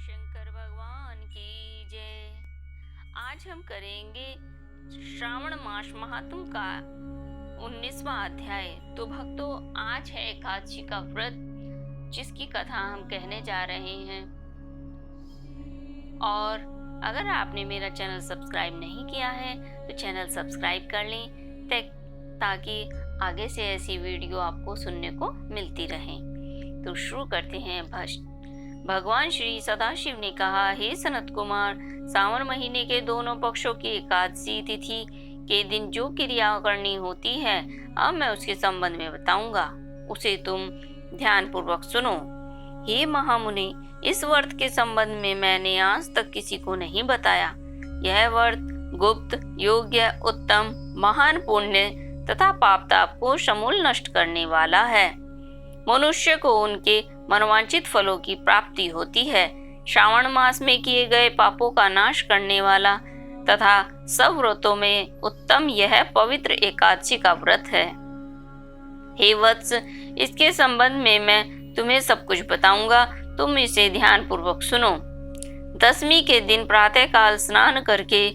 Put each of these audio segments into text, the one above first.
शंकर भगवान की जय। आज हम करेंगे श्रावण मास महात्म का 19वां अध्याय। तो भक्तों, आज है एकादशी का व्रत जिसकी कथा हम कहने जा रहे हैं। और अगर आपने मेरा चैनल सब्सक्राइब नहीं किया है तो चैनल सब्सक्राइब कर लें ताकि आगे से ऐसी वीडियो आपको सुनने को मिलती रहे। तो शुरू करते हैं। भगवान श्री सदाशिव ने कहा, हे सनत कुमार, सावन महीने के दोनों पक्षों की एकादशी तिथि के दिन जो क्रिया करनी होती है, अब मैं उसके संबंध में बताऊंगा, उसे तुम ध्यान पूर्वक सुनो। हे महामुनि, इस व्रत के संबंध में मैंने आज तक किसी को नहीं बताया। यह व्रत गुप्त, योग्य, उत्तम, महान पुण्य तथा पाप ताप को समूल नष्ट करने वाला है। मनुष्य को उनके मनोवांछित फलों की प्राप्ति होती है। श्रावण मास में किए गए पापों का नाश करने वाला तथा सब व्रतों में उत्तम यह पवित्र एकादशी का व्रत है। हे वत्स, इसके संबंध में मैं तुम्हें सब कुछ बताऊंगा, तुम इसे ध्यान पूर्वक सुनो। दशमी के दिन प्रातः काल स्नान करके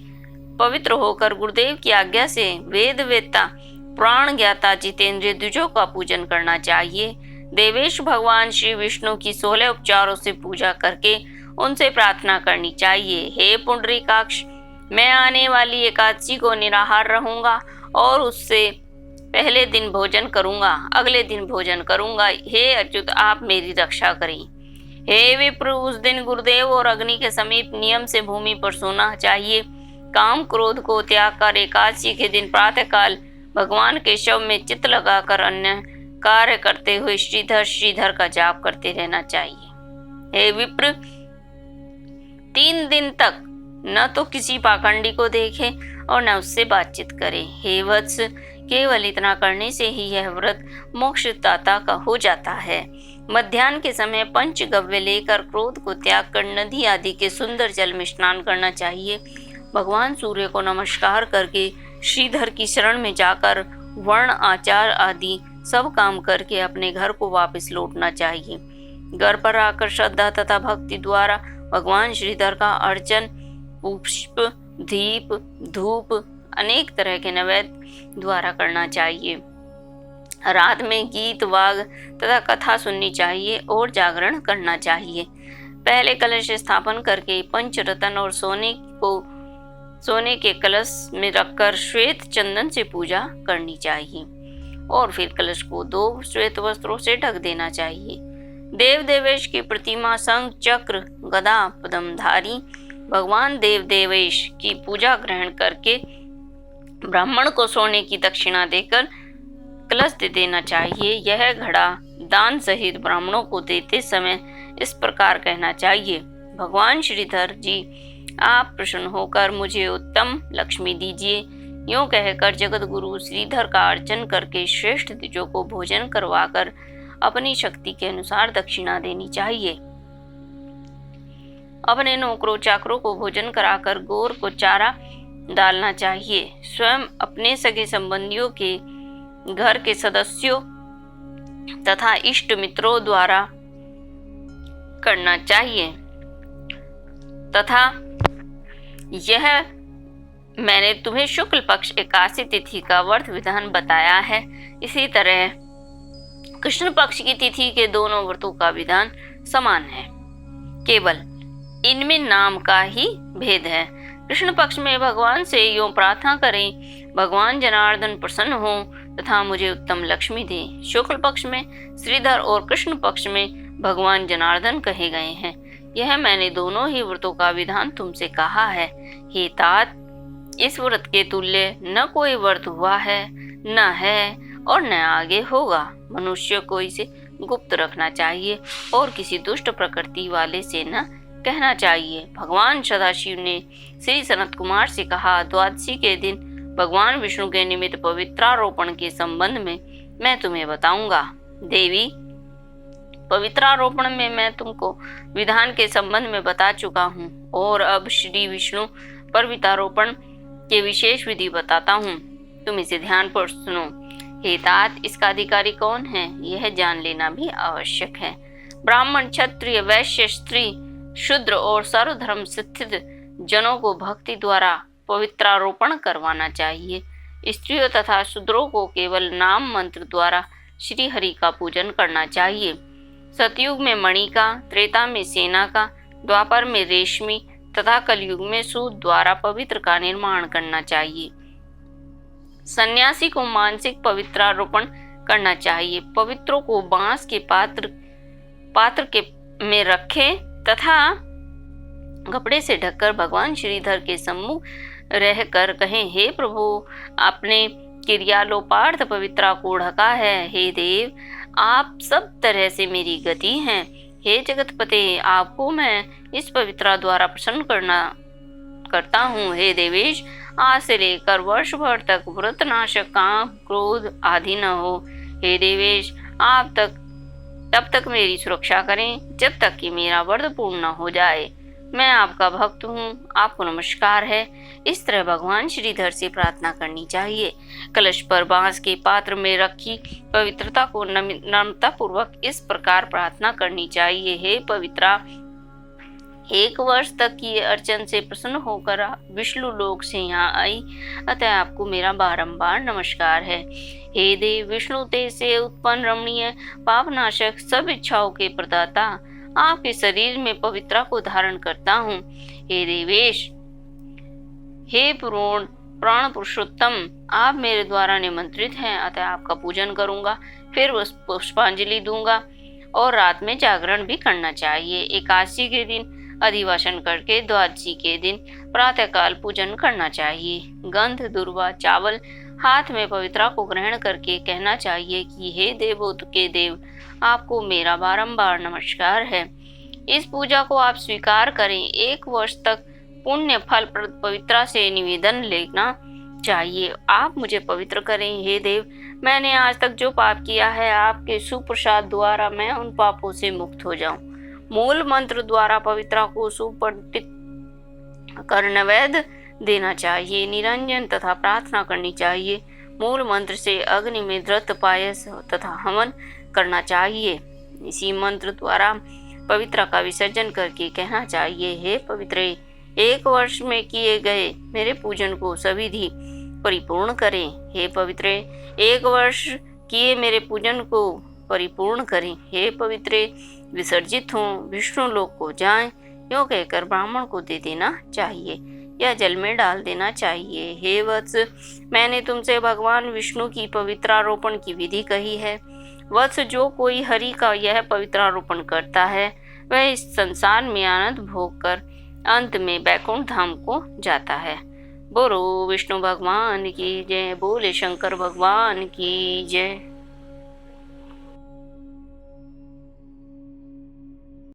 पवित्र होकर गुरुदेव की आज्ञा से वेद वेत्ता, प्राण ज्ञाता, जितेंद्रिय द्विजों का पूजन करना चाहिए। देवेश भगवान श्री विष्णु की 16 उपचारों से पूजा करके उनसे प्रार्थना करनी चाहिए। हे पुंडरीकाक्ष, मैं आने वाली एकादशी को निराहार रहूंगा और उससे पहले दिन भोजन करूंगा, अगले दिन भोजन करूंगा। हे अच्युत, आप मेरी रक्षा करें। हे विप्र, उस दिन गुरुदेव और अग्नि के समीप नियम से भूमि पर सोना चाहिए। काम क्रोध को त्याग कर एकादशी के दिन प्रातःकाल भगवान के शव में चित्त लगाकर अन्य कार्य करते हुए श्रीधर श्रीधर का जाप करते रहना चाहिए। हे विप्र, 3 दिन तक न तो किसी पाखंडी को देखे और न उससे बातचीत करे। हे वत्स, केवल इतना करने से ही यह व्रत मोक्षदाता का हो जाता है। मध्याह्न के समय पंचगव्य लेकर क्रोध को त्याग कर नदी आदि के सुंदर जल में स्नान करना चाहिए। भगवान सूर्य को नमस्कार करके श्रीधर की शरण में जाकर वर्ण आचार आदि सब काम करके अपने घर को वापस लौटना चाहिए। घर पर आकर श्रद्धा तथा भक्ति द्वारा भगवान श्रीधर का अर्चन पुष्प, दीप, धूप, अनेक तरह के नैवेद्य द्वारा करना चाहिए। रात में गीत वाग तथा कथा सुननी चाहिए और जागरण करना चाहिए। पहले कलश स्थापन करके पंचरत्न और सोने के कलश में रखकर श्वेत चंदन से पूजा करनी चाहिए और फिर कलश को 2 श्वेत वस्त्रों से ढक देना चाहिए। देव देवेश की प्रतिमा, शंख, चक्र, गदा, पद्मधारी भगवान देव देवेश की पूजा ग्रहण करके ब्राह्मण को सोने की दक्षिणा देकर कलश दे देना चाहिए। यह घड़ा दान सहित ब्राह्मणों को देते समय इस प्रकार कहना चाहिए, भगवान श्रीधर जी, आप प्रसन्न होकर मुझे उत्तम लक्ष्मी दीजिए। यूं कहकर जगत गुरु श्रीधर का अर्चन करके श्रेष्ठ द्विजों को भोजन करवाकर अपनी शक्ति के अनुसार दक्षिणा देनी चाहिए। अपने नौकरों चाकरों को भोजन कराकर गौर को चारा डालना चाहिए। स्वयं अपने सगे संबंधियों के घर के सदस्यों तथा इष्ट मित्रों द्वारा करना चाहिए। तथा यह मैंने तुम्हें शुक्ल पक्ष एकादशी तिथि का व्रत विधान बताया है। इसी तरह कृष्ण पक्ष की तिथि के दोनों व्रतों का विधान समान है, केवल इनमें नाम का ही भेद है। कृष्ण पक्ष में भगवान से यूं प्रार्थना करें, भगवान जनार्दन प्रसन्न हो तथा मुझे उत्तम लक्ष्मी दे। शुक्ल पक्ष में श्रीधर और कृष्ण पक्ष में भगवान जनार्दन कहे गए हैं। यह मैंने दोनों ही व्रतों का विधान तुमसे कहा है। हे तात, इस व्रत के तुल्य न कोई व्रत हुआ है, न है और न आगे होगा। मनुष्य को इसे गुप्त रखना चाहिए और किसी दुष्ट प्रकृति वाले से न कहना चाहिए। भगवान सदाशिव ने श्री सनत कुमार से कहा, द्वादशी के दिन भगवान विष्णु के निमित्त पवित्रारोपण के संबंध में मैं तुम्हें बताऊंगा। देवी, पवित्रारोपण में मैं तुमको विधान के संबंध में बता चुका हूँ और अब श्री विष्णु पवित्रारोपण के विशेष विधि बताता हूँ, तुम इसे ध्यान पर सुनो। हे तात, इसका अधिकारी कौन है, यह जान लेना भी आवश्यक है। ब्राह्मण, क्षत्रिय, वैश्य, स्त्री, शूद्र और सर्वधर्म शिक्षित जनों को भक्ति द्वारा पवित्रारोपण करवाना चाहिए। स्त्रियों तथा शूद्रों को केवल नाम मंत्र द्वारा श्री हरि का पूजन करना चाहिए। सतयुग में मणि का, त्रेता में सेना का, द्वापर में रेशमी तथा कलयुग में सूत द्वारा पवित्र का निर्माण करना चाहिए। सन्यासी को मानसिक पवित्रारोपण करना चाहिए। पवित्रों को बांस के पात्र के में रखें तथा कपड़े से ढककर भगवान श्रीधर के सम्मुख रहकर कहें, हे प्रभु, आपने किर्यालोपार्थ पवित्रा को ढका है। हे देव, आप सब तरह से मेरी गति हैं। हे जगतपते, आपको मैं इस पवित्रा द्वारा प्रसन्न करता हूँ। हे देवेश, आज से लेकर वर्ष भर तक व्रत नाशक, काम, क्रोध आदि न हो। हे देवेश, आप तब तक मेरी सुरक्षा करें जब तक कि मेरा व्रत पूर्ण न हो जाए। मैं आपका भक्त हूँ, आपको नमस्कार है। इस तरह भगवान श्रीधर से प्रार्थना करनी चाहिए। कलश पर बांस के पात्र में रखी पवित्रता को नम्रता पूर्वक इस प्रकार प्रार्थना करनी चाहिए। हे पवित्रा, 1 वर्ष तक किए अर्चन से प्रसन्न होकर विष्णु लोक से यहाँ आई, अतः आपको मेरा बारंबार नमस्कार है। हे देव, विष्णु तेज से उत्पन्न रमणीय पापनाशक सब इच्छाओं के प्रदाता, आपके शरीर में पवित्रा को धारण करता हूँ। हे देवेश, हे प्राण पुरुषोत्तम, आप मेरे द्वारा निमंत्रित हैं, अतः आपका पूजन करूंगा, फिर पुष्पांजलि दूंगा और रात में जागरण भी करना चाहिए। एकादशी के दिन अधिवासन करके द्वादशी के दिन प्रातःकाल पूजन करना चाहिए। गंध, दुर्वा, चावल हाथ में पवित्रा को ग्रहण करके कहना चाहिए कि हे देवों के देव, आपको मेरा बारंबार नमस्कार है। इस पूजा को आप स्वीकार करें। 1 वर्ष तक पुण्य फल पवित्रा से निवेदन लेना चाहिए। आप मुझे पवित्र करें। हे देव, मैंने आज तक जो पाप किया है, आपके सुप्रसाद द्वारा मैं उन पापों से मुक्त हो जाऊं। मूल मंत्र द्वारा पवित्रा को सुपंडित कर नैवेद्य देना चाहिए। निरंजन तथा प्रार्थना करनी चाहिए। मूल मंत्र से अग्नि में धृत पायस तथा हवन करना चाहिए। इसी मंत्र द्वारा पवित्रा का विसर्जन करके कहना चाहिए, हे पवित्रे, 1 वर्ष में किए गए मेरे पूजन को सविधि परिपूर्ण करें। हे पवित्रे, 1 वर्ष किए मेरे पूजन को परिपूर्ण करें। हे पवित्रे, विसर्जित हों, विष्णु लोक को जाएं, यूँ कहकर ब्राह्मण को दे देना चाहिए या जल में डाल देना चाहिए। हे वत्स, मैंने तुमसे भगवान विष्णु की पवित्रारोपण की विधि कही है। वत्स, जो कोई हरि का यह पवित्रारोपण करता है, वह इस संसार में आनंद भोग कर अंत में बैकुंठ धाम को जाता है। बोलो विष्णु भगवान की जय, बोले शंकर भगवान की जय।